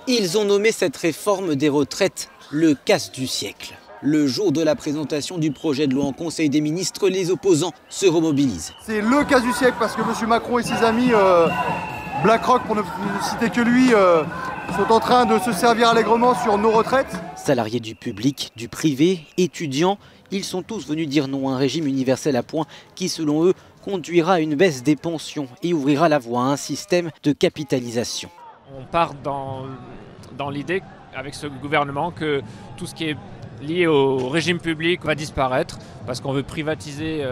Ils ont nommé cette réforme des retraites le casse du siècle. Le jour de la présentation du projet de loi en Conseil des ministres, les opposants se remobilisent. C'est le casse du siècle parce que M. Macron et ses amis BlackRock, pour ne citer que lui, sont en train de se servir allègrement sur nos retraites. Salariés du public, du privé, étudiants, ils sont tous venus dire non à un régime universel à points qui, selon eux, conduira à une baisse des pensions et ouvrira la voie à un système de capitalisation. On part dans l'idée, avec ce gouvernement, que tout ce qui est lié au régime public va disparaître parce qu'on veut privatiser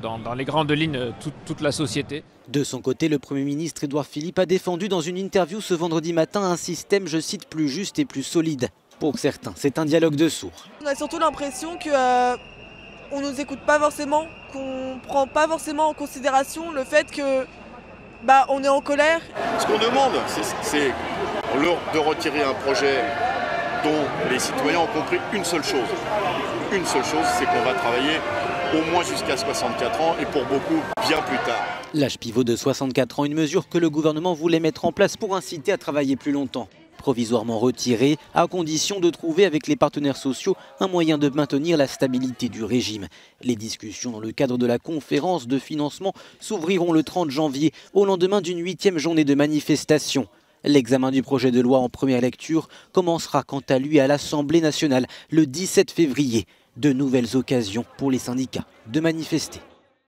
dans les grandes lignes toute la société. De son côté, le Premier ministre Édouard Philippe a défendu dans une interview ce vendredi matin un système, je cite, plus juste et plus solide. Pour certains, c'est un dialogue de sourds. On a surtout l'impression qu'on ne nous écoute pas forcément, qu'on ne prend pas forcément en considération le fait que on est en colère. Ce qu'on demande, c'est de retirer un projet dont les citoyens ont compris une seule chose. Une seule chose, c'est qu'on va travailler au moins jusqu'à 64 ans et pour beaucoup bien plus tard. L'âge pivot de 64 ans, une mesure que le gouvernement voulait mettre en place pour inciter à travailler plus longtemps. Provisoirement retirée, à condition de trouver avec les partenaires sociaux un moyen de maintenir la stabilité du régime. Les discussions dans le cadre de la conférence de financement s'ouvriront le 30 janvier, au lendemain d'une 8e journée de manifestation. L'examen du projet de loi en première lecture commencera quant à lui à l'Assemblée nationale le 17 février. De nouvelles occasions pour les syndicats de manifester.